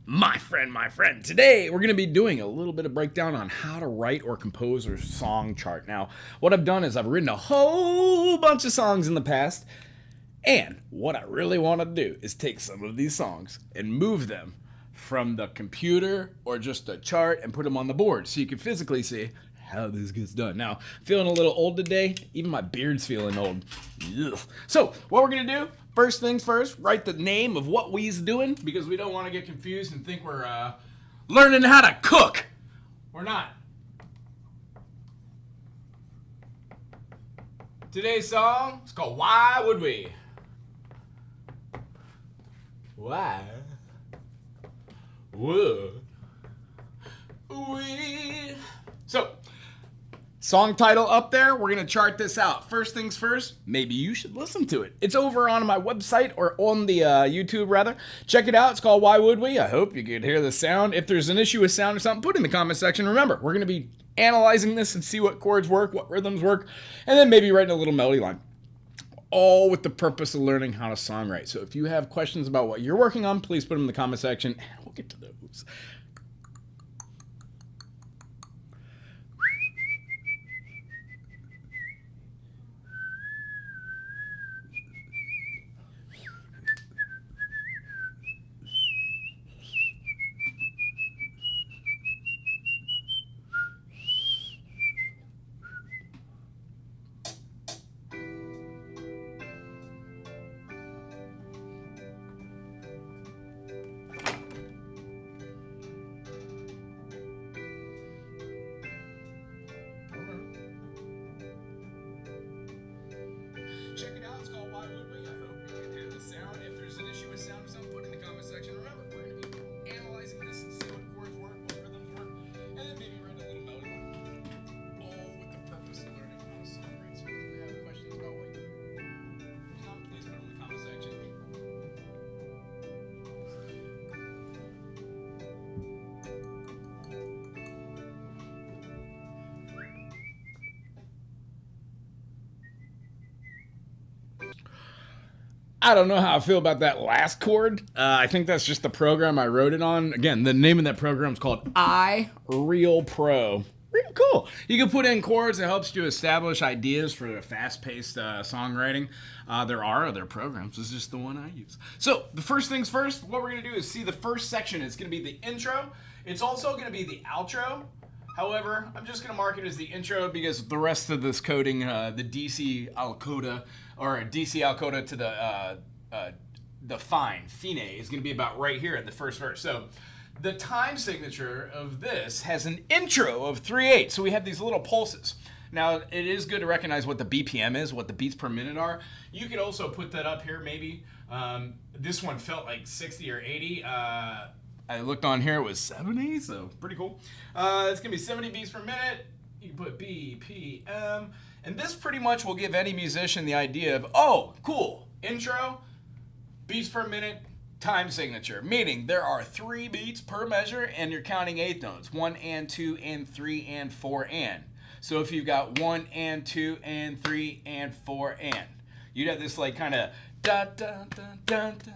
my friend. Today, we're going to be doing a little bit of breakdown on how to write or compose a song chart. Now, what I've done is I've written a whole bunch of songs in the past, and what I really want to do is take some of these songs and move them from the computer or just a chart and put them on the board so you can physically see how this gets done. Now, feeling a little old today. Even my beard's feeling old. Ugh. So, what we're going to do, first things first, write the name of what we's doing because we don't want to get confused and think we're learning how to cook. We're not. Today's song is called Why Would We? Why would we? So, song title up there. We're going to chart this out. First things first, maybe you should listen to it. It's over on my website or on the YouTube rather. Check it out. It's called Why Would We? I hope you could hear the sound. If there's an issue with sound or something, put it in the comment section. Remember, we're going to be analyzing this and see what chords work, what rhythms work, and then maybe writing a little melody line. All with the purpose of learning how to songwrite. So if you have questions about what you're working on, please put them in the comment section and we'll get to those. Check it out. It's called Why Would We? I hope you can hear the sound. If there's an issue with sound or something, put it in the comment section. Remember, we're going to be analyzing this and see what chords work, what rhythms work, and then maybe write a little melody line. All with the purpose of learning how to songwrite. So if you have questions about what you're working on, please put them in the comment section. I don't know how I feel about that last chord. I think that's just the program I wrote it on. Again, the name of that program is called iReal Pro. Real cool. You can put in chords. It helps you establish ideas for fast-paced songwriting. There are other programs. This is just the one I use. So the first things first, what we're going to do is see the first section. It's going to be the intro. It's also going to be the outro. However, I'm just going to mark it as the intro because the rest of this coding, the DC alcoda, or DC alcoda to the fine, is going to be about right here in the first verse. So the time signature of this has an intro of 3/8. So we have these little pulses. Now, it is good to recognize what the BPM is, what the beats per minute are. You could also put that up here maybe. This one felt like 60 or 80. I looked on here, it was 70, so pretty cool. It's gonna be 70 beats per minute. You can put BPM, and this pretty much will give any musician the idea of, oh, cool, intro, beats per minute, time signature, meaning there are 3 beats per measure, and you're counting 8 notes, 1 and 2 and 3 and 4 and. So if you've got 1 and 2 and 3 and 4 and, you'd have this like kind of da da da da da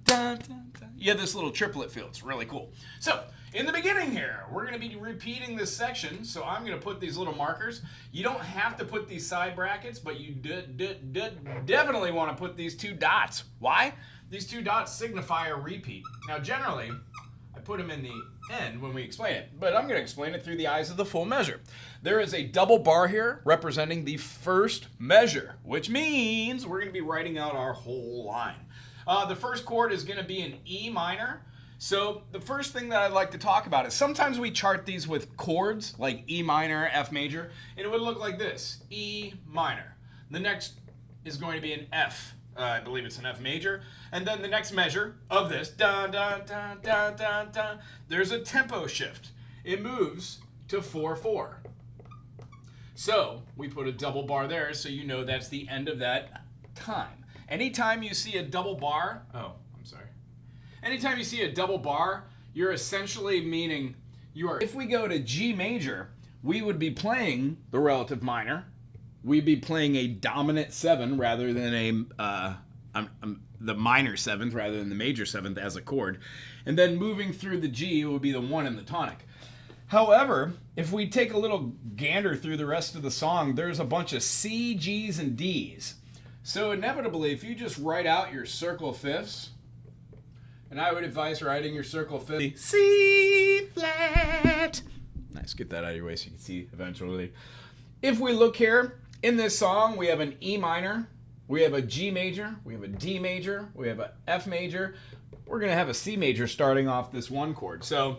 da da da. You have this little triplet feel. It's really cool. So, in the beginning here, we're going to be repeating this section. So, I'm going to put these little markers. You don't have to put these side brackets, but you definitely want to put these 2 dots. Why? These 2 dots signify a repeat. Now, generally, I put them in the end when we explain it, but I'm going to explain it through the eyes of the full measure. There is a double bar here representing the first measure, which means we're going to be writing out our whole line. The first chord is going to be an E minor. So the first thing that I'd like to talk about is sometimes we chart these with chords like E minor, F major, and it would look like this, E minor. The next is going to be an F. I believe it's an F major. And then the next measure of this, dun, dun, dun, dun, dun, dun, there's a tempo shift. It moves to 4/4. So we put a double bar there so you know that's the end of that time. Anytime you see a double bar, anytime you see a double bar, you're essentially meaning you are, if we go to G major, we would be playing the relative minor. We'd be playing a dominant 7 rather than a, I'm the minor seventh rather than the major seventh as a chord. And then moving through the G, it would be the 1 in the tonic. However, if we take a little gander through the rest of the song, there's a bunch of C, G's, and D's. So inevitably, if you just write out your circle fifths, and I would advise writing your circle fifth C flat. Nice, get that out of your way so you can see eventually. If we look here, in this song, we have an E minor, we have a G major, we have a D major, we have an F major. We're going to have a C major starting off this one chord. So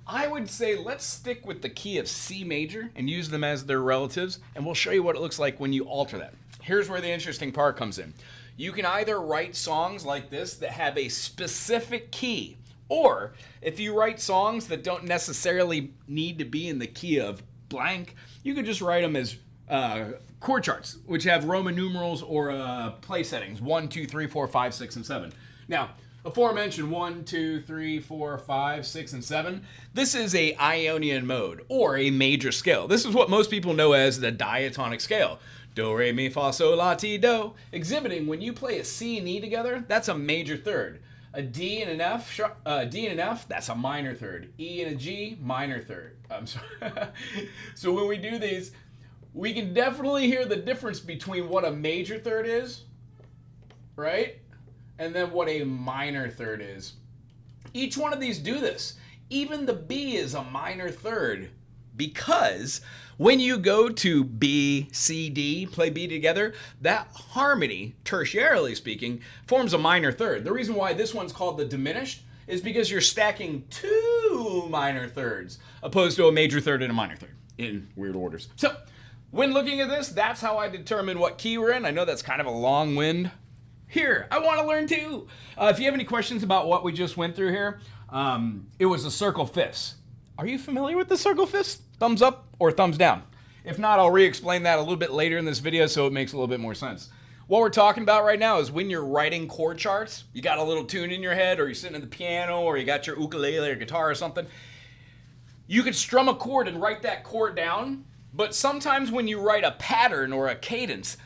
I would say let's stick with the key of C major and use them as their relatives, and we'll show you what it looks like when you alter that. Here's where the interesting part comes in. You can either write songs like this that have a specific key, or if you write songs that don't necessarily need to be in the key of blank, you could just write them as chord charts, which have Roman numerals or play settings 1, 2, 3, 4, 5, 6, and 7. Now, aforementioned 1, 2, 3, 4, 5, 6, and 7. This is a Ionian mode or a major scale. This is what most people know as the diatonic scale. Do, re, mi, fa, sol, la, ti, do. Exhibiting when you play a C and E together, that's a major third. A D and an F, that's a minor third. E and a G, minor third. I'm sorry. So when we do these, we can definitely hear the difference between what a major third is, right? And then what a minor third is. Each one of these do this. Even the B is a minor third, because when you go to B, C, D, play B together, that harmony, tertiarily speaking, forms a minor third. The reason why this one's called the diminished is because you're stacking 2 minor thirds opposed to a major third and a minor third in weird orders. So when looking at this, that's how I determine what key we're in. I know that's kind of a long wind. Here, I want to learn too. If you have any questions about what we just went through here, it was the circle fifths. Are you familiar with the circle fifths? Thumbs up or thumbs down? If not, I'll re-explain that a little bit later in this video so it makes a little bit more sense. What we're talking about right now is when you're writing chord charts, you got a little tune in your head, or you're sitting at the piano, or you got your ukulele or guitar or something. You could strum a chord and write that chord down, but sometimes when you write a pattern or a cadence,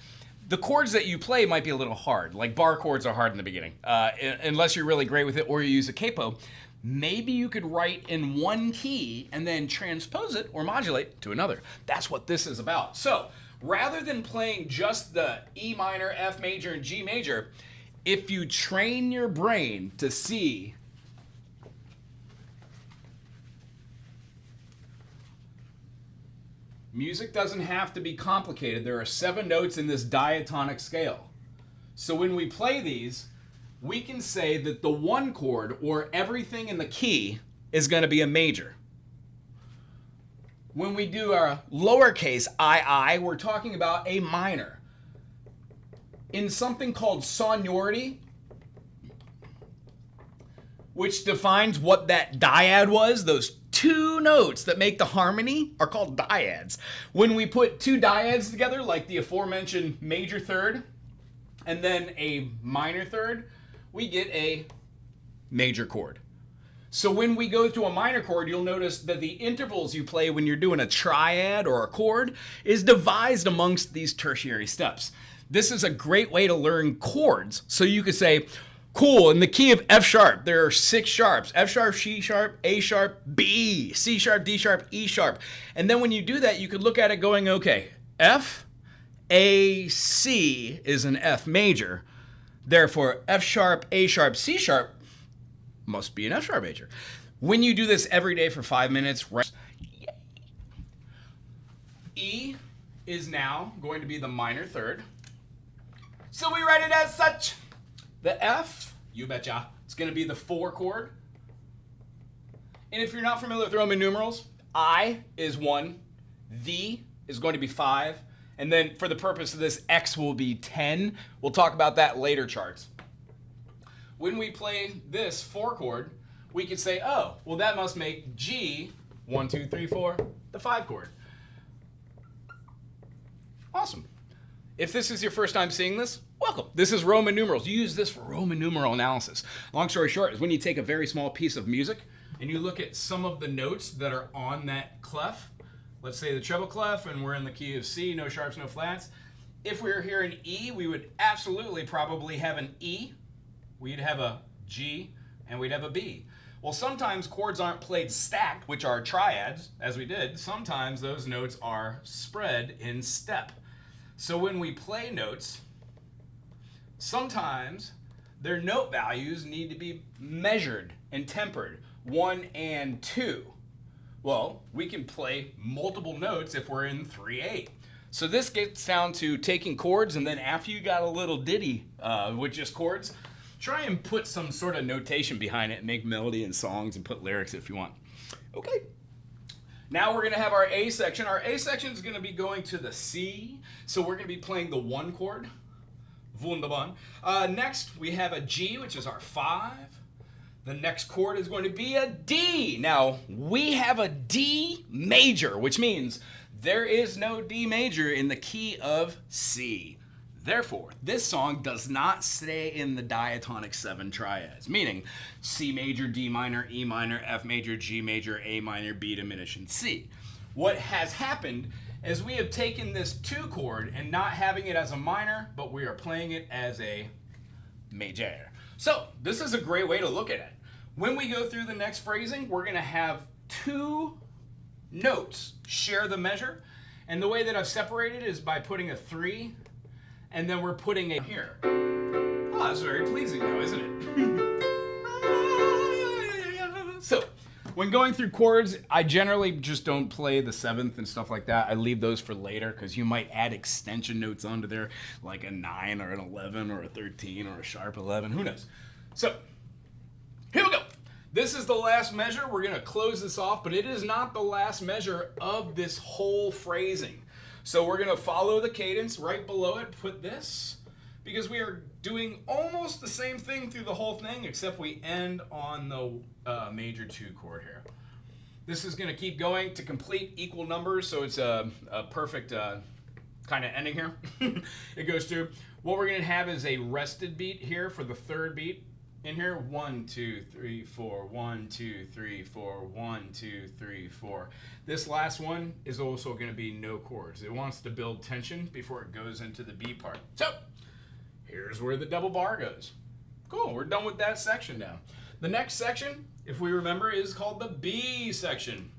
the chords that you play might be a little hard. Like bar chords are hard in the beginning, unless you're really great with it or you use a capo. Maybe you could write in one key and then transpose it or modulate to another. That's what this is about. So rather than playing just the E minor, F major, and G major, if you train your brain to see music doesn't have to be complicated. There are 7 notes in this diatonic scale. So when we play these, we can say that the 1 chord, or everything in the key, is going to be a major. When we do our lowercase I, we're talking about a minor. In something called sonority, which defines what that dyad was, those 2 notes that make the harmony are called dyads. When we put 2 dyads together, like the aforementioned major third and then a minor third, we get a major chord. So when we go to a minor chord, you'll notice that the intervals you play when you're doing a triad or a chord is devised amongst these tertiary steps. This is a great way to learn chords. So you could say, cool, in the key of F sharp, there are 6 sharps: F sharp, C sharp, A sharp, B, C sharp, D sharp, E sharp. And then when you do that, you could look at it going, okay, F, A, C is an F major. Therefore, F sharp, A sharp, C sharp must be an F sharp major. When you do this every day for 5 minutes, E is now going to be the minor third. So we write it as such. The F, you betcha, it's going to be the 4 chord. And if you're not familiar with Roman numerals, I is 1, V is going to be 5, and then for the purpose of this, X will be 10. We'll talk about that later charts. When we play this 4 chord, we could say, oh, well that must make G, 1, 2, 3, 4, the 5 chord. Awesome. If this is your first time seeing this, welcome. This is Roman numerals. You use this for Roman numeral analysis. Long story short is when you take a very small piece of music and you look at some of the notes that are on that clef, let's say the treble clef, and we're in the key of C, no sharps, no flats. If we were here in E, we would absolutely probably have an E we'd have a G, and we'd have a B. Well, sometimes chords aren't played stacked, which are triads, as we did. Sometimes those notes are spread in step. So when we play notes, sometimes their note values need to be measured and tempered, 1 and 2. Well, we can play multiple notes if we're in 3/8. So this gets down to taking chords, and then after you got a little ditty with just chords, try and put some sort of notation behind it and make melody and songs and put lyrics if you want. Okay. Now we're going to have our A section. Our A section is going to be going to the C. So we're going to be playing the 1 chord. Wunderbar. Next, we have a G, which is our 5. The next chord is going to be a D. Now, we have a D major, which means there is no D major in the key of C. Therefore, this song does not stay in the diatonic 7 triads, meaning C major, D minor, E minor, F major, G major, A minor, B diminished, and C. What has happened is we have taken this 2 chord and not having it as a minor, but we are playing it as a major. So this is a great way to look at it. When we go through the next phrasing, we're going to have 2 notes share the measure. And the way that I've separated is by putting a 3, and then we're putting a here. Oh, that's very pleasing now, isn't it? So when going through chords, I generally just don't play the 7th and stuff like that. I leave those for later because you might add extension notes onto there, like a 9 or an 11 or a 13 or a sharp 11. Who knows? So here we go. This is the last measure. We're going to close this off, but it is not the last measure of this whole phrasing. So we're going to follow the cadence right below it, put this, because we are doing almost the same thing through the whole thing, except we end on the major 2 chord here. This is going to keep going to complete equal numbers, so it's a perfect kind of ending here. It goes through. What we're going to have is a rested beat here for the 3rd beat. In here, 1, 2, 3, 4, 1, 2, 3, 4, 1, 2, 3, 4. This last one is also going to be no chords. It wants to build tension before it goes into the B part. So, here's where the double bar goes. Cool, we're done with that section now. The next section, if we remember, is called the B section.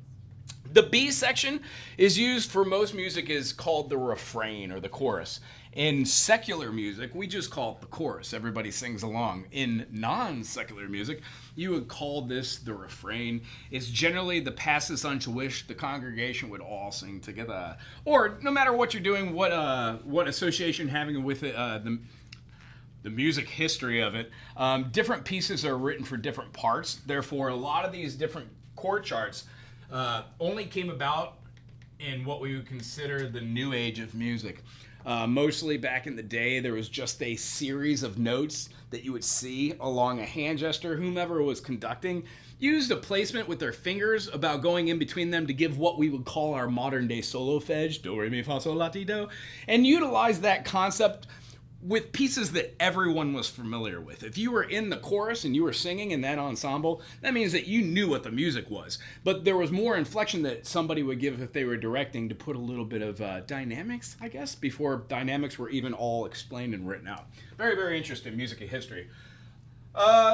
The B section is used for most music is called the refrain or the chorus. In secular music, we just call it the chorus. Everybody sings along. In non-secular music, you would call this the refrain. It's generally the passus unto which the congregation would all sing together. Or no matter what you're doing, what association having with it, the music history of it, different pieces are written for different parts. Therefore, a lot of these different chord charts only came about in what we would consider the new age of music. Mostly back in the day, there was just a series of notes that you would see along a hand gesture. Whomever was conducting used a placement with their fingers about going in between them to give what we would call our modern day solfege, do, re, mi, fa, sol, la, ti, do, and utilize that concept with pieces that everyone was familiar with. If you were in the chorus and you were singing in that ensemble, that means that you knew what the music was. But there was more inflection that somebody would give if they were directing to put a little bit of dynamics, I guess, before dynamics were even all explained and written out. Very, very interesting music history.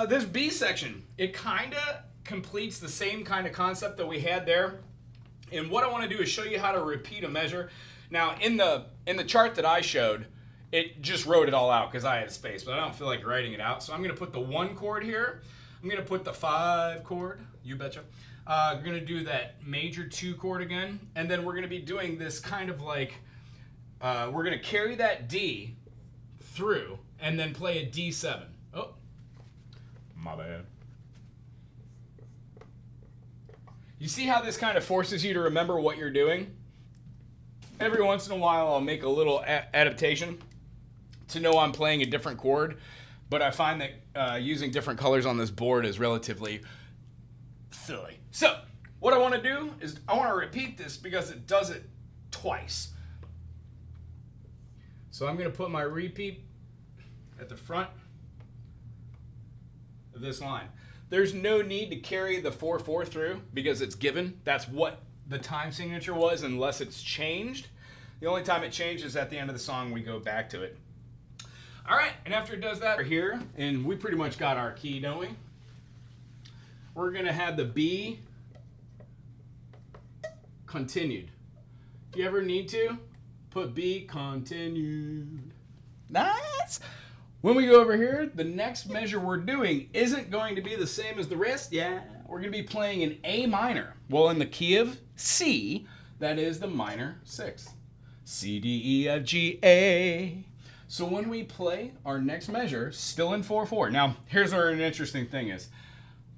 This B section, it kind of completes the same kind of concept that we had there. And what I want to do is show you how to repeat a measure. Now, in the chart that I showed, it just wrote it all out because I had space, but I don't feel like writing it out. So I'm going to put the 1 chord here. I'm going to put the 5 chord, you betcha. I'm going to do that major 2 chord again. And then we're going to be doing this kind of like, we're going to carry that D through and then play a D7. Oh, my bad. You see how this kind of forces you to remember what you're doing? Every once in a while, I'll make a little adaptation to know I'm playing a different chord, but I find that using different colors on this board is relatively silly. So what I want to do is I want to repeat this because it does it twice. So I'm going to put my repeat at the front of this line. There's no need to carry the 4/4 through because it's given. That's what the time signature was unless it's changed. The only time it changes is at the end of the song we go back to it. All right, and after it does that, we're here, and we pretty much got our key, don't we? We're gonna have the B continued. If you ever need to, put B continued. Nice. When we go over here, the next measure we're doing isn't going to be the same as the rest. Yeah, we're gonna be playing in A minor. Well, in the key of C, that is the minor sixth. C, D, E, F, G, A. So when we play our next measure, still in 4/4. Now, here's where an interesting thing is.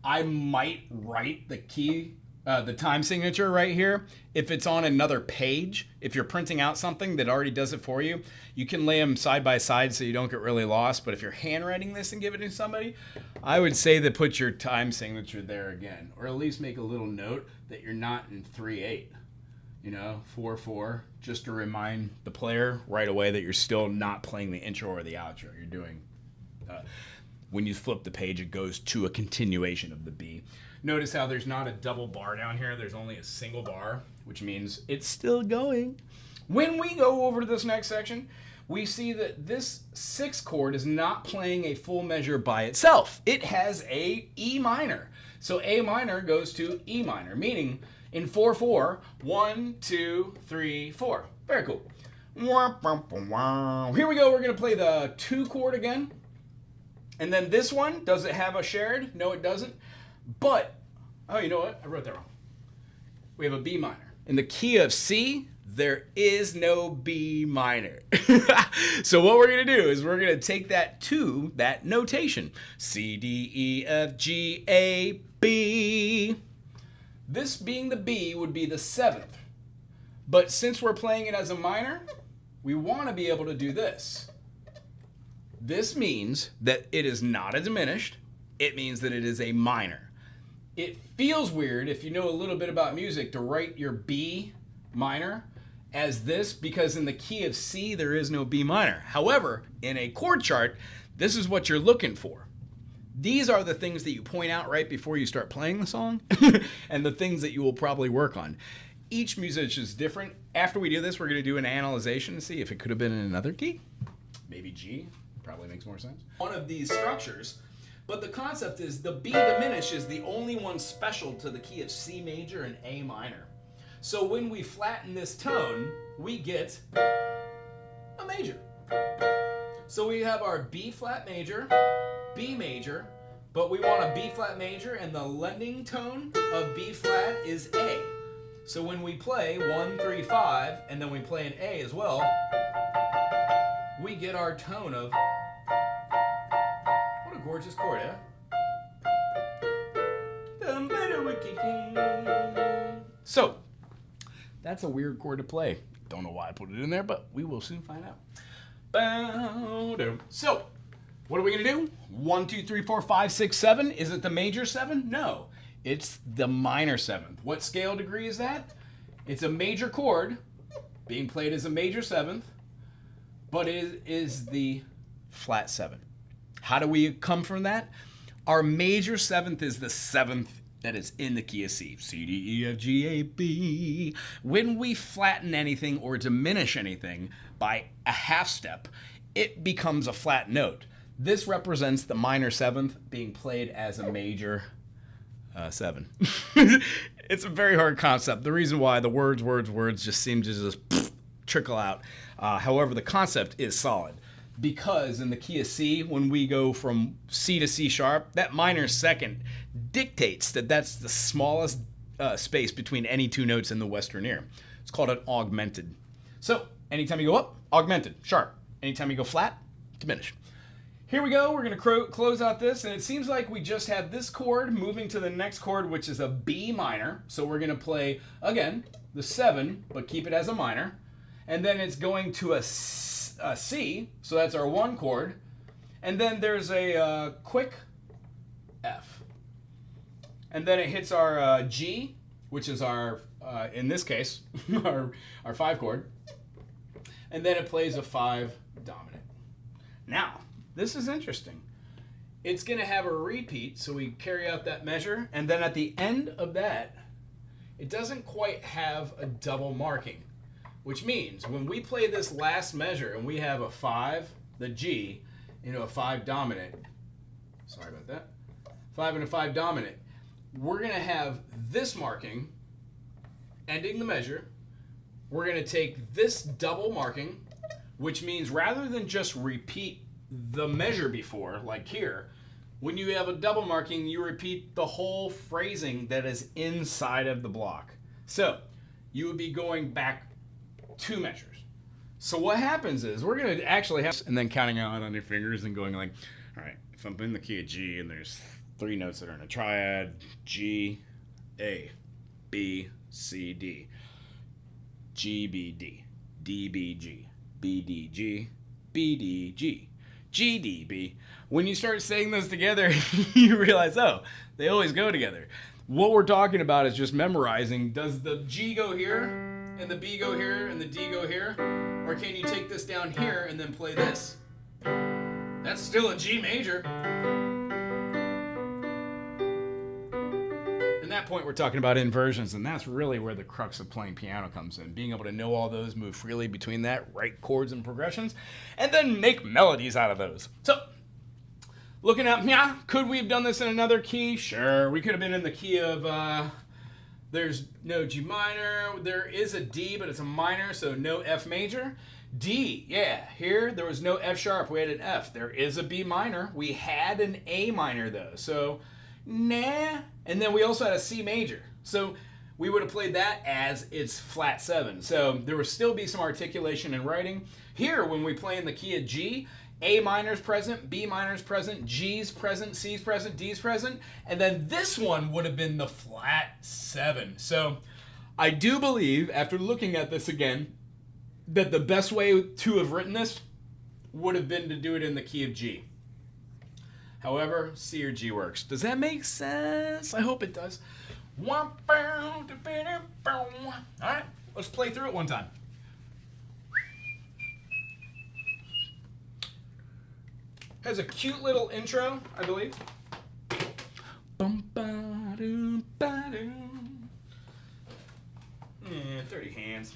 I might write the key, the time signature right here. If it's on another page, if you're printing out something that already does it for you, you can lay them side by side so you don't get really lost. But if you're handwriting this and give it to somebody, I would say that put your time signature there again, or at least make a little note that you're not in 3/8. 4/4, just to remind the player right away that you're still not playing the intro or the outro. You're doing, when you flip the page, it goes to a continuation of the B. Notice how there's not a double bar down here. There's only a single bar, which means it's still going. When we go over to this next section, we see that this sixth chord is not playing a full measure by itself. It has a E minor. So A minor goes to E minor, meaning in 4/4, 1, 2, 3, 4. Very cool. Here we go. We're going to play the 2 chord again. And then this one, does it have a shared? No, it doesn't. But, oh, you know what? I wrote that wrong. We have a B minor. In the key of C, there is no B minor. So what we're going to do is we're going to take that to that notation. C, D, E, F, G, A, B. This being the B would be the 7th. But since we're playing it as a minor, we want to be able to do this. This means that it is not a diminished. It means that it is a minor. It feels weird, if you know a little bit about music, to write your B minor as this, because in the key of C, there is no B minor. However, in a chord chart, this is what you're looking for. These are the things that you point out right before you start playing the song and the things that you will probably work on. Each musician is different. After we do this, we're going to do an analyzation and see if it could have been in another key. Maybe G. Probably makes more sense. One of these structures, but the concept is the B diminished is the only one special to the key of C major and A minor. So when we flatten this tone, we get a major. So we have our B flat major, B major, but we want a B flat major, and the lending tone of B flat is A. So when we play 1, 3, 5, and then we play an A as well, we get our tone of, what a gorgeous chord, eh? So, that's a weird chord to play. Don't know why I put it in there, but we will soon find out. So, what are we going to do? 1, 2, 3, 4, 5, 6, 7. Is it the major 7? No. It's the minor 7th. What scale degree is that? It's a major chord being played as a major 7th, but it is the flat 7. How do we come from that? Our major 7th is the 7th that is in the key of C. C, D, E, F, G, A, B. When we flatten anything or diminish anything by a half step, it becomes a flat note. This represents the minor 7th being played as a major 7. It's a very hard concept. The reason why the words just seem to just trickle out. However, the concept is solid. Because in the key of C, when we go from C to C sharp, that minor second dictates that that's the smallest space between any two notes in the Western ear. It's called an augmented. So anytime you go up, augmented, sharp. Anytime you go flat, diminished. Here we go. We're going to close out this, and it seems like we just have this chord moving to the next chord, which is a B minor. So we're going to play, again, the 7, but keep it as a minor. And then it's going to a C, so that's our 1 chord. And then there's a quick F. And then it hits our G, which is our, in this case, our 5 chord. And then it plays a 5 dominant. Now, this is interesting. It's going to have a repeat, so we carry out that measure, and then at the end of that, it doesn't quite have a double marking, which means when we play this last measure and we have a 5, the G, into a 5 dominant. Sorry about that. 5 and a 5 dominant. We're going to have this marking ending the measure. We're going to take this double marking, which means rather than just repeat the measure before, like here, when you have a double marking, you repeat the whole phrasing that is inside of the block. So you would be going back 2 measures. So what happens is we're going to actually have, and then counting out on your fingers and going like, all right, if I'm in the key of G and there's 3 notes that are in a triad, G, A, B, C, D, G, B, D, D, B, G, B, D, G, B, D, G, G, D, B. When you start saying those together, you realize, oh, they always go together. What we're talking about is just memorizing. Does the G go here, and the B go here, and the D go here? Or can you take this down here and then play this? That's still a G major. At that point, we're talking about inversions, and that's really where the crux of playing piano comes in. Being able to know all those, move freely between that, write chords and progressions, and then make melodies out of those. So, looking at, yeah, could we have done this in another key? Sure. We could have been in the key of, there's no G minor. There is a D, but it's a minor, so no F major. D, yeah, here there was no F sharp. We had an F. There is a B minor. We had an A minor, though, so nah. And then we also had a C major. So we would have played that as its flat 7. So there would still be some articulation in writing. Here, when we play in the key of G, A minor's present, B minor's present, G's present, C's present, D's present, and then this one would have been the flat 7. So I do believe, after looking at this again, that the best way to have written this would have been to do it in the key of G. However, C or G works. Does that make sense? I hope it does. All right, let's play through it one time. Has a cute little intro, I believe. Dirty hands.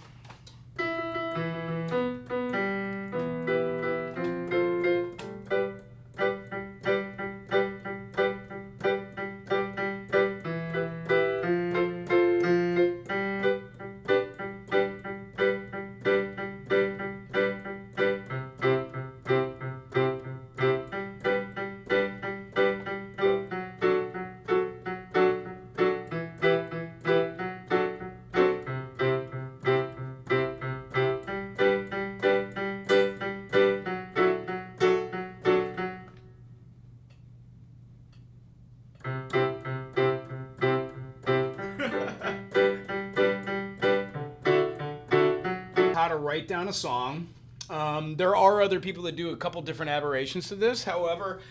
How to write down a song. There are other people that do a couple different aberrations to this. However,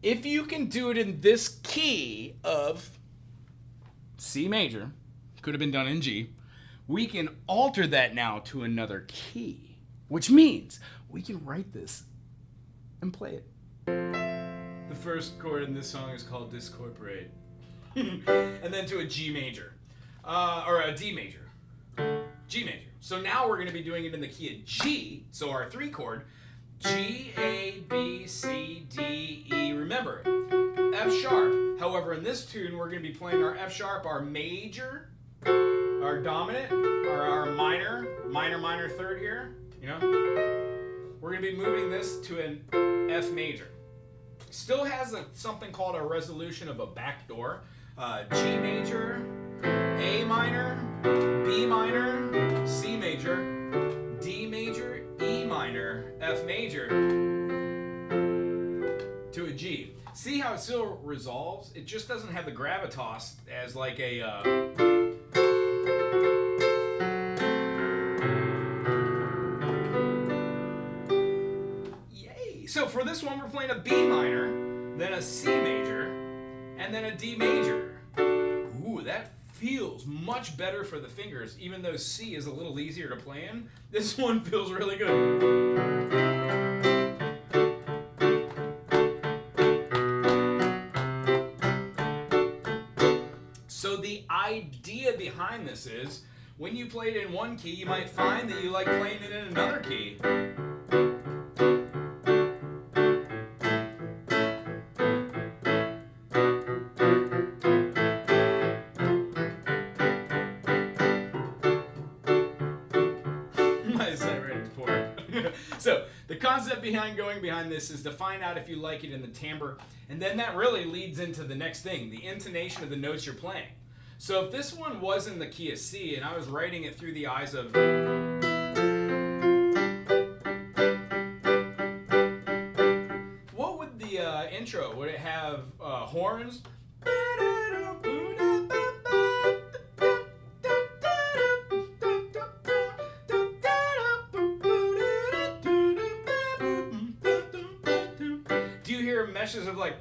if you can do it in this key of C major, could have been done in G, we can alter that now to another key, which means we can write this and play it. The first chord in this song is called Discorporate. And then to a G major, or a D major, G major. So now we're going to be doing it in the key of G, so our 3 chord, G, A, B, C, D, E. Remember, F sharp. However, in this tune, we're going to be playing our F sharp, our major, our dominant, or our minor, minor third here, you know? We're going to be moving this to an F major. Still has something called a resolution of a back door. G major, A minor, B minor, C major, D major, E minor, F major, to a G. See how it still resolves? It just doesn't have the gravitas as like a... Yay! So for this one, we're playing a B minor, then a C major, and then a D major. Ooh, that feels much better for the fingers, even though C is a little easier to play in. This one feels really good. So the idea behind this is, when you play it in one key, you might find that you like playing it in another key. concept behind this is to find out if you like it in the timbre, and then that really leads into the next thing, the intonation of the notes you're playing. So if this one was in the key of C and I was writing it through the eyes of... What would the intro, would it have horns? Do you hear meshes of like...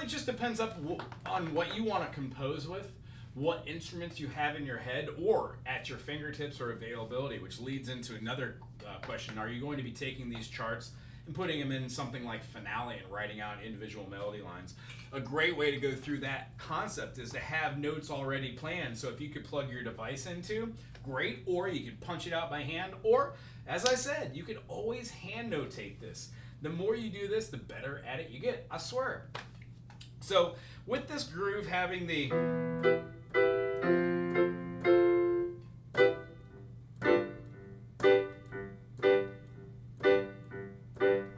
Just depends on what you want to compose with, what instruments you have in your head or at your fingertips or availability, which leads into another question. Are you going to be taking these charts and putting them in something like Finale and writing out individual melody lines? A great way to go through that concept is to have notes already planned. So if you could plug your device into, great, or you could punch it out by hand, or as I said, you could always hand notate this. The more you do this, the better at it you get, I swear. So with this groove having the...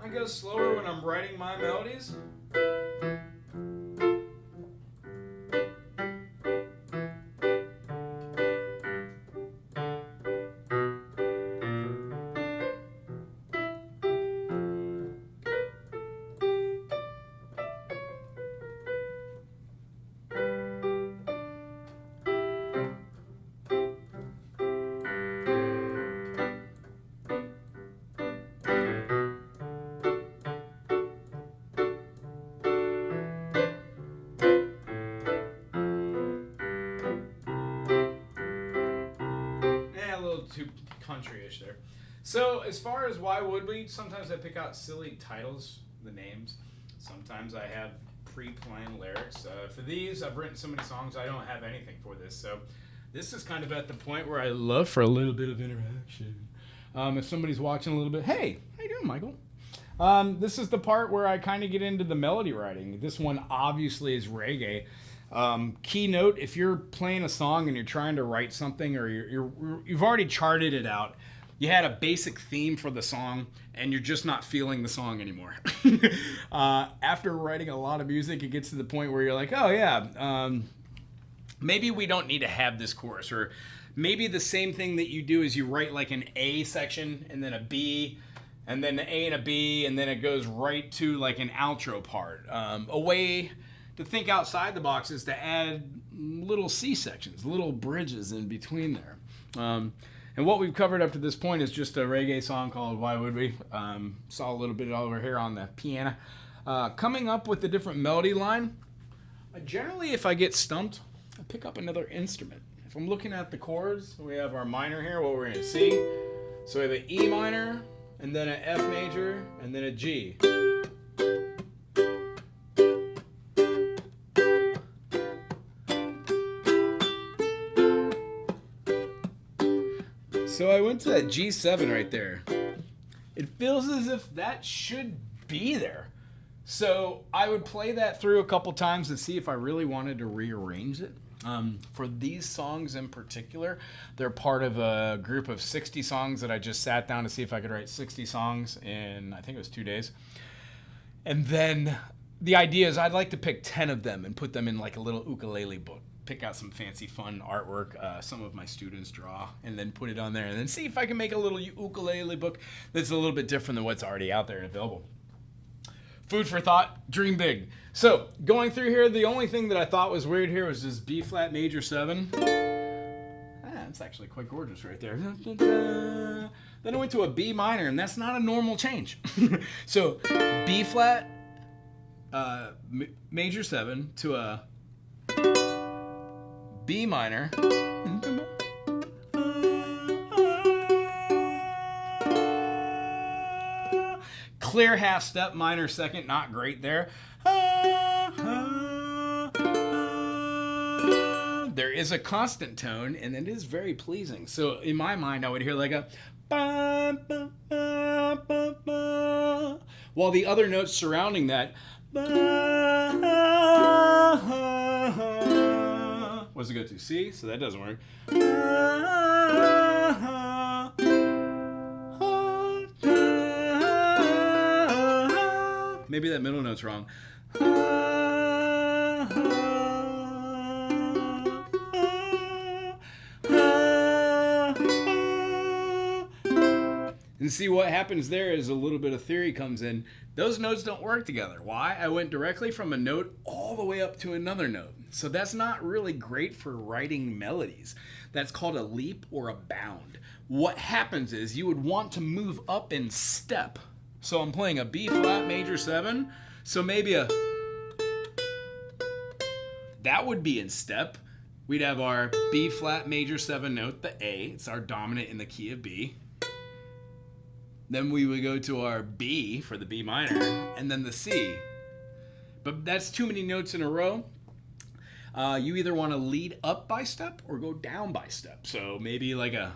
I go slower when I'm writing my melodies. Too country-ish there. So as far as why would we, sometimes I pick out silly titles, the names. Sometimes I have pre-planned lyrics. For these, I've written so many songs, I don't have anything for this. So this is kind of at the point where I love for a little bit of interaction. If somebody's watching a little bit, hey, how you doing, Michael? This is the part where I kind of get into the melody writing. This one obviously is reggae. Keynote, if you're playing a song and you're trying to write something, or you've already charted it out, you had a basic theme for the song and you're just not feeling the song anymore. After writing a lot of music, it gets to the point where you're like, oh yeah, maybe we don't need to have this chorus, or maybe the same thing that you do is you write like an A section and then a B and then an A and a B, and then it goes right to like an outro part. A way to think outside the box is to add little C sections, little bridges in between there. And what we've covered up to this point is just a reggae song called Why Would We? Saw a little bit over here on the piano. Coming up with a different melody line, generally if I get stumped, I pick up another instrument. If I'm looking at the chords, we have our minor here, what we're in C. So we have an E minor, and then an F major, and then a G. So I went to that G7 right there. It feels as if that should be there. So I would play that through a couple times and see if I really wanted to rearrange it. For these songs in particular, they're part of a group of 60 songs that I just sat down to see if I could write 60 songs in, I think it was 2 days. And then the idea is I'd like to pick 10 of them and put them in like a little ukulele book. Pick out some fancy fun artwork some of my students draw, and then put it on there, and then see if I can make a little ukulele book that's a little bit different than what's already out there and available. Food for thought, dream big. So going through here, the only thing that I thought was weird here was this B flat major 7. It's actually quite gorgeous right there. Then I went to a B minor, and that's not a normal change. So B flat major 7 to a B minor, clear half step, minor second, not great there. There is a constant tone, and it is very pleasing. So in my mind, I would hear like a ba, ba, ba, ba, ba, while the other notes surrounding that what's it go to? C? So that doesn't work. maybe that middle note's wrong. And see what happens there is a little bit of theory comes in. Those notes don't work together. Why? I went directly from a note all the way up to another note. So that's not really great for writing melodies. That's called a leap or a bound. What happens is you would want to move up in step. So I'm playing a B flat major 7. So maybe that would be in step. We'd have our B flat major 7 note, the A. It's our dominant in the key of B. Then we would go to our B for the B minor, and then the C. But that's too many notes in a row. You either want to lead up by step or go down by step. So maybe like a,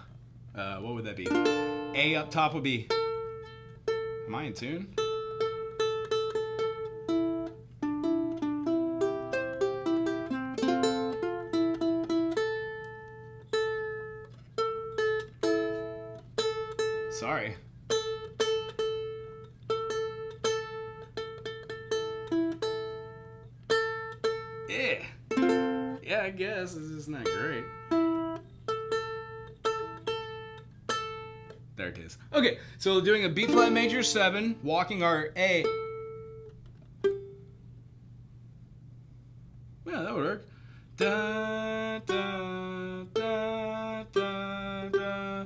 what would that be? A up top would be, am I in tune? Sorry. Yeah, I guess it's just not great. There it is. Okay, so doing a B flat major 7, walking our A. Yeah, that would work. Da, da, da, da, da,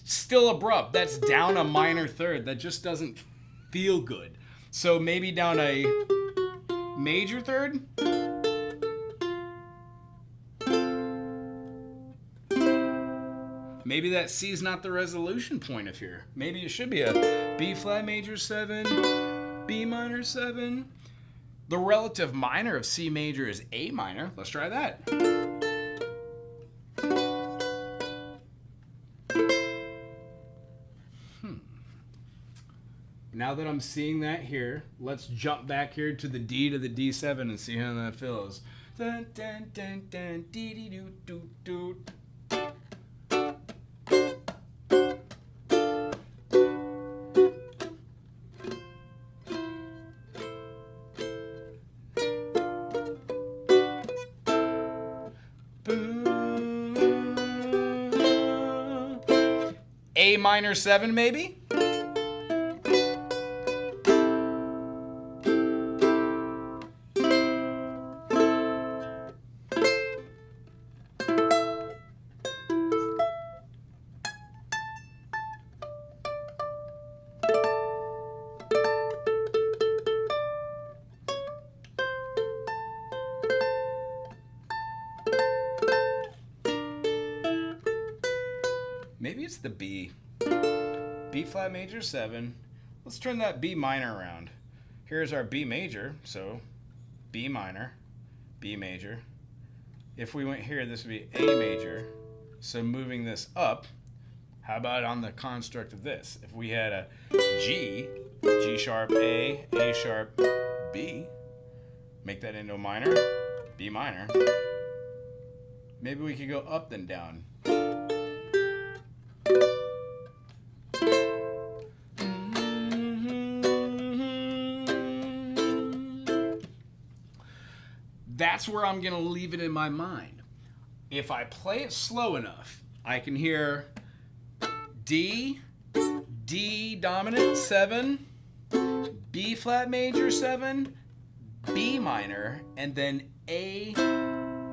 Still abrupt. That's down a minor third. That just doesn't feel good. So maybe down a major third. Maybe that C is not the resolution point of here. Maybe it should be a B flat major 7, B minor 7. The relative minor of C major is A minor. Let's try that. Now that I'm seeing that here, let's jump back here to the D to the D7 and see how that feels. Dun, dun, dun, dun, dee, dee, doo, doo, doo. A minor 7 maybe? Maybe it's the B. B flat major 7. Let's turn that B minor around. Here's our B major, so B minor, B major. If we went here, this would be A major. So moving this up, how about on the construct of this? If we had a G, G sharp A sharp B, make that into a minor, B minor. Maybe we could go up then down. That's where I'm going to leave it in my mind. If I play it slow enough, I can hear D, D dominant 7, B flat major 7, B minor, and then A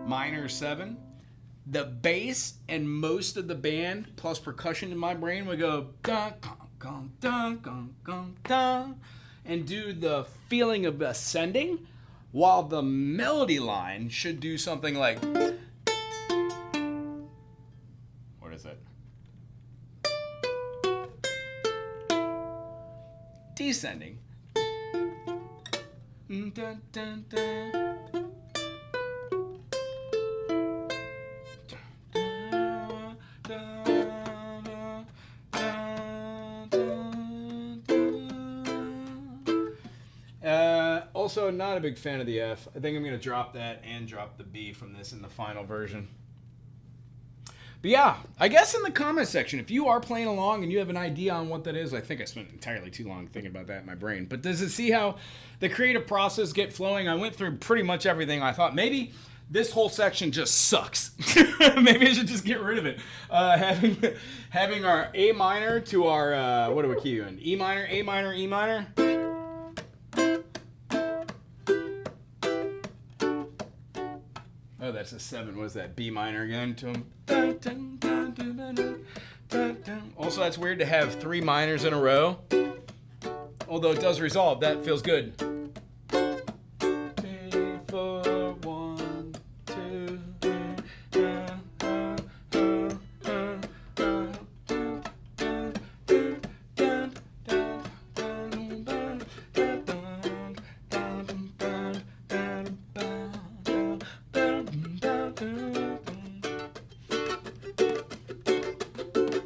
minor 7. The bass and most of the band plus percussion in my brain would go dun, dun, dun, dun, dun, dun, and do the feeling of ascending, while the melody line should do something like, what is it? Descending. Dun, dun, dun. Also, not a big fan of the F. I think I'm going to drop that and drop the B from this in the final version. But yeah, I guess in the comment section, if you are playing along and you have an idea on what that is, I think I spent entirely too long thinking about that in my brain. But does it see how the creative process get flowing? I went through pretty much everything. I thought maybe this whole section just sucks. Maybe I should just get rid of it. Having our A minor to our, what do we key in? E minor, A minor, E minor. Oh, that's a 7. What is that? B minor again to him. Also, that's weird to have 3 minors in a row. Although it does resolve, that feels good. 3, 4, 1, 2.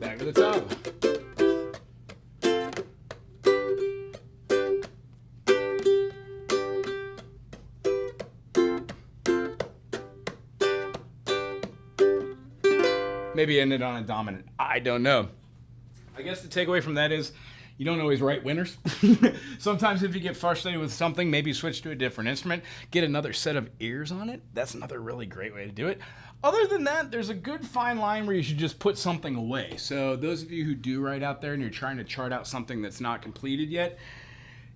Back to the top. Maybe ended on a dominant. I don't know. I guess the takeaway from that is you don't always write winners. Sometimes if you get frustrated with something, maybe switch to a different instrument, get another set of ears on it. That's another really great way to do it. Other than that, there's a good fine line where you should just put something away. So those of you who do write out there and you're trying to chart out something that's not completed yet,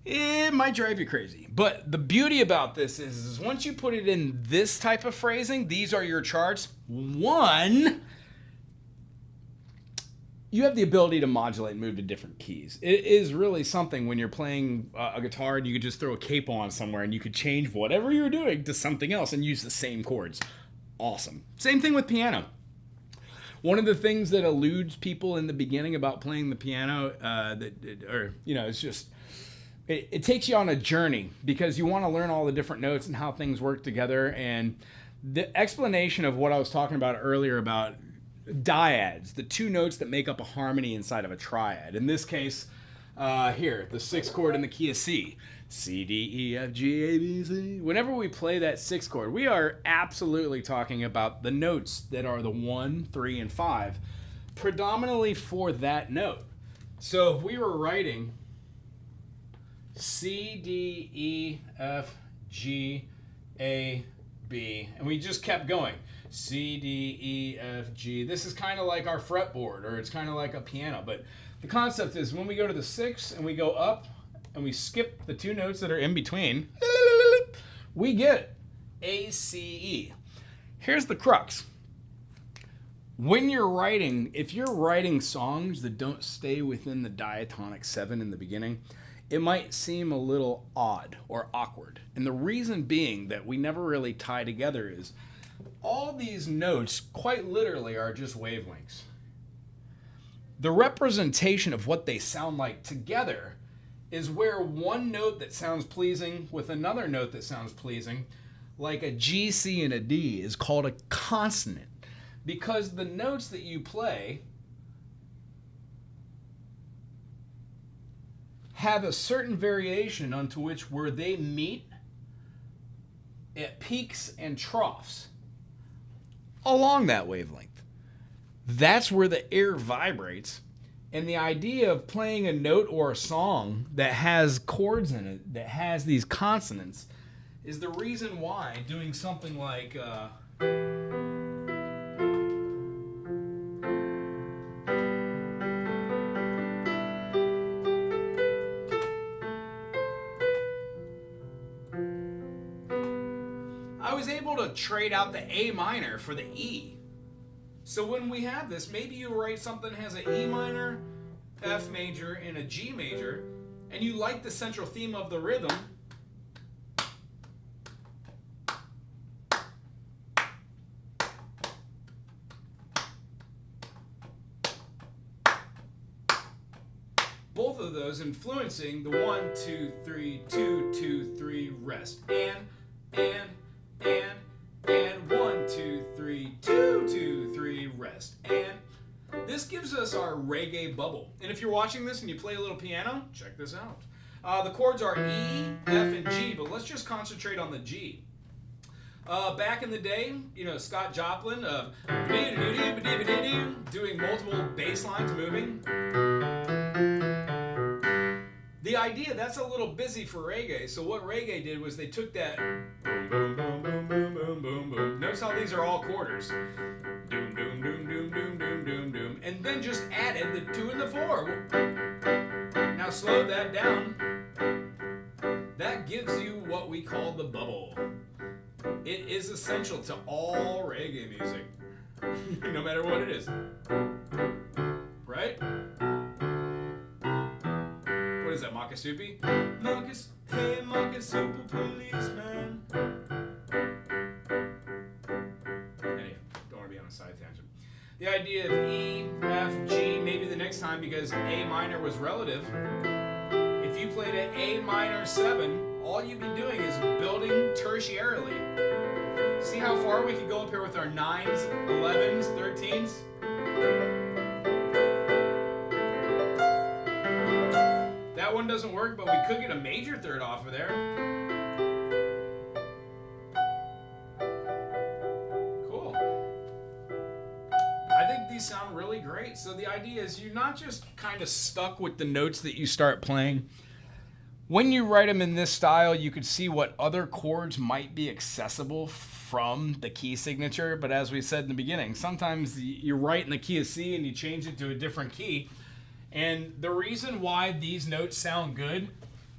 it might drive you crazy. But the beauty about this is once you put it in this type of phrasing, these are your charts. One, you have the ability to modulate and move to different keys. It is really something when you're playing a guitar and you could just throw a capo on somewhere and you could change whatever you're doing to something else and use the same chords. Awesome. Same thing with piano. One of the things that eludes people in the beginning about playing the piano, it's just, it takes you on a journey because you want to learn all the different notes and how things work together. And the explanation of what I was talking about earlier about dyads, the 2 notes that make up a harmony inside of a triad. In this case, here, the 6th chord in the key of C. C, D, E, F, G, A, B, C. Whenever we play that 6th chord, we are absolutely talking about the notes that are the 1, 3, and 5, predominantly for that note. So if we were writing C, D, E, F, G, A, B, and we just kept going. C, D, E, F, G. This is kind of like our fretboard, or it's kind of like a piano. But the concept is when we go to the 6 and we go up and we skip the 2 notes that are in between, we get A, C, E. Here's the crux. When you're writing, if you're writing songs that don't stay within the diatonic 7 in the beginning, it might seem a little odd or awkward. And the reason being that we never really tie together is all these notes quite literally are just wavelengths. The representation of what they sound like together is where one note that sounds pleasing with another note that sounds pleasing, like a G, C, and a D, is called a consonant. Because the notes that you play have a certain variation unto which where they meet at peaks and troughs along that wavelength. That's where the air vibrates. And the idea of playing a note or a song that has chords in it, that has these consonants, is the reason why doing something like I was able to trade out the A minor for the E. So when we have this, maybe you write something that has an E minor, F major, and a G major, and you like the central theme of the rhythm. Both of those influencing the 1, 2, 3, 2, 2, 3, rest. And 1, 2, 3, 2, 2, 3, rest. And this gives us our reggae bubble. And if you're watching this and you play a little piano, check this out. The chords are E, F, and G, but let's just concentrate on the G. Back in the day, you know, Scott Joplin of doing multiple bass lines moving. The idea, that's a little busy for reggae. So what reggae did was they took that boom, boom, boom, boom, boom, boom, boom, boom. Notice how these are all quarters. Doom, doom, doom, doom, doom, doom, doom, doom. And then just added the 2 and the 4. Now slow that down. That gives you what we call the bubble. It is essential to all reggae music, no matter what it is. Right? What is that, Makasupi? Hey, Makasupi policeman. Anyway, don't want to be on a side tangent. The idea of E, F, G, maybe the next time because A minor was relative. If you played an A minor 7, all you'd be doing is building tertiarily. See how far we could go up here with our 9s, 11s, 13s? That one doesn't work, but we could get a major 3rd off of there. Cool. I think these sound really great. So the idea is you're not just kind of stuck with the notes that you start playing. When you write them in this style, you could see what other chords might be accessible from the key signature. But as we said in the beginning, sometimes you write in the key of C and you change it to a different key. And the reason why these notes sound good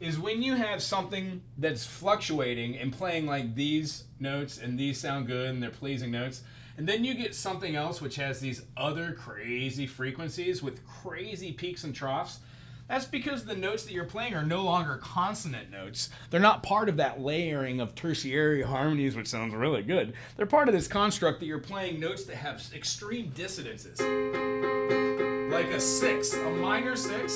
is when you have something that's fluctuating and playing like these notes and these sound good and they're pleasing notes, and then you get something else which has these other crazy frequencies with crazy peaks and troughs. That's because the notes that you're playing are no longer consonant notes. They're not part of that layering of tertiary harmonies, which sounds really good. They're part of this construct that you're playing notes that have extreme dissonances. Like a 6, a minor 6.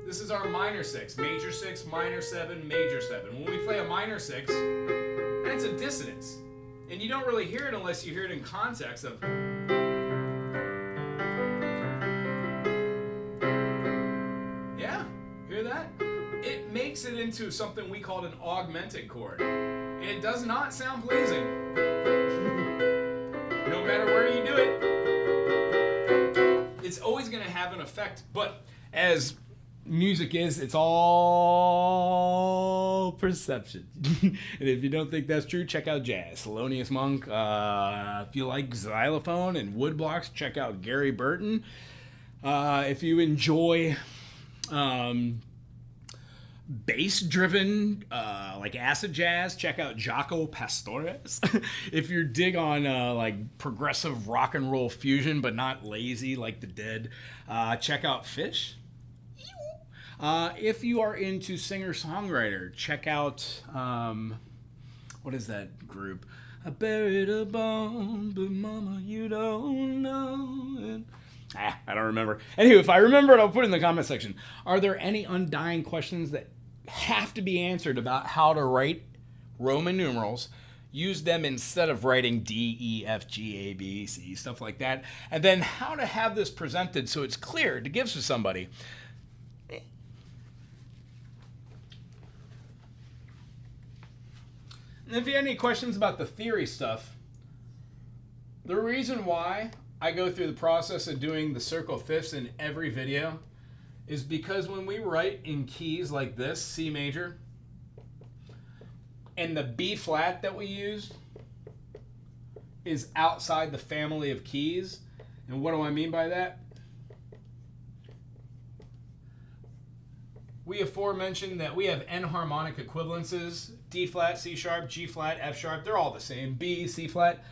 This is our minor 6. Major 6, minor 7, major 7. When we play a minor 6, that's a dissonance. And you don't really hear it unless you hear it in context of... Hear that? It makes it into something we call an augmented chord. And it does not sound pleasing. No matter where you do it, it's always going to have an effect. But as music is, it's all perception. And if you don't think that's true, check out jazz. Thelonious Monk. If you like xylophone and woodblocks, check out Gary Burton. If you enjoy... bass-driven, like acid jazz, check out Jaco Pastorius. If you're dig on like progressive rock and roll fusion, but not lazy like the Dead, check out Fish. If you are into singer-songwriter, check out what is that group? I buried a bone, but mama, you don't know it. I don't remember. Anyway, if I remember it, I'll put it in the comment section. Are there any undying questions that have to be answered about how to write Roman numerals? Use them instead of writing D, E, F, G, A, B, C, stuff like that. And then how to have this presented so it's clear to give to somebody. And if you have any questions about the theory stuff, the reason why I go through the process of doing the circle fifths in every video is because when we write in keys like this, C major, and the B flat that we used is outside the family of keys. And what do I mean by that? We aforementioned that we have n harmonic equivalences, D flat, C sharp, G flat, F sharp, they're all the same, B, C flat.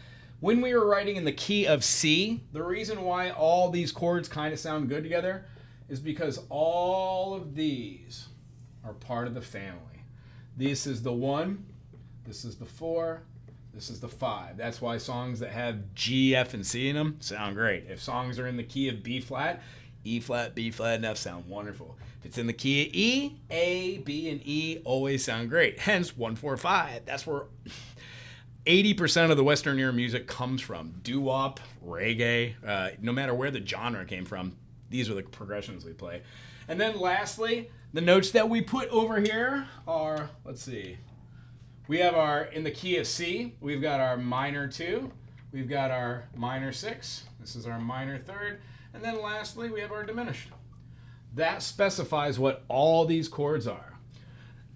When we were writing in the key of C, the reason why all these chords kind of sound good together is because all of these are part of the family. This is the 1, this is the 4, this is the 5. That's why songs that have G, F, and C in them sound great. If songs are in the key of B flat, E flat, B flat, and F sound wonderful. If it's in the key of E, A, B, and E always sound great. Hence 1, 4, 5. That's where 80% of the Western era music comes from. Doo-wop, reggae, no matter where the genre came from, these are the progressions we play. And then lastly, the notes that we put over here are, let's see, We have our, in the key of C, we've got our minor 2, we've got our minor 6, this is our minor 3rd, and then lastly we have our diminished. That specifies what all these chords are.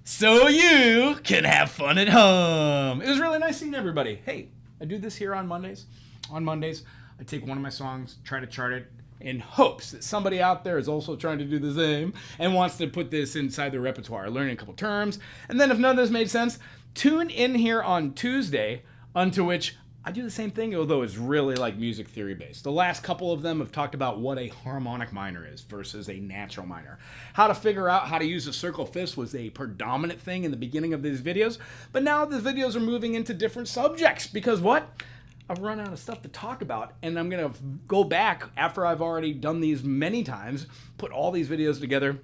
So you can have fun at home. It was really nice seeing everybody. Hey, I do this here on Mondays. On Mondays, I take one of my songs, try to chart it, in hopes that somebody out there is also trying to do the same and wants to put this inside their repertoire, learning a couple terms. And then if none of this made sense, tune in here on Tuesday, unto which I do the same thing, although it's really like music theory based. The last couple of them have talked about what a harmonic minor is versus a natural minor. How to figure out how to use a circle fifths was a predominant thing in the beginning of these videos, but now the videos are moving into different subjects because what? I've run out of stuff to talk about, and I'm going to go back after I've already done these many times, put all these videos together,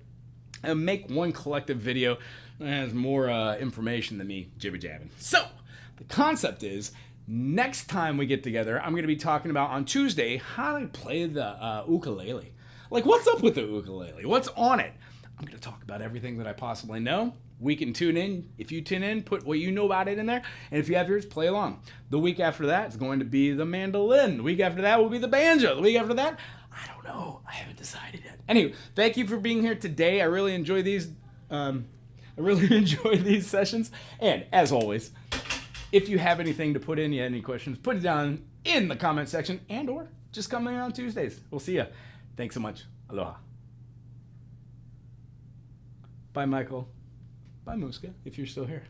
and make one collective video that has more information than me jibber-jabbing. So, the concept is, next time we get together, I'm going to be talking about, on Tuesday, how to play the ukulele. Like, what's up with the ukulele? What's on it? I'm going to talk about everything that I possibly know. We can tune in. If you tune in, put what you know about it in there. And if you have yours, play along. The week after that is going to be the mandolin. The week after that will be the banjo. The week after that, I don't know. I haven't decided yet. Anyway, thank you for being here today. I really enjoy these. These sessions. And as always, if you have anything to put in, you have any questions, put it down in the comment section and or just come in on Tuesdays. We'll see ya. Thanks so much. Aloha. Bye, Michael. Bye, Muska, if you're still here.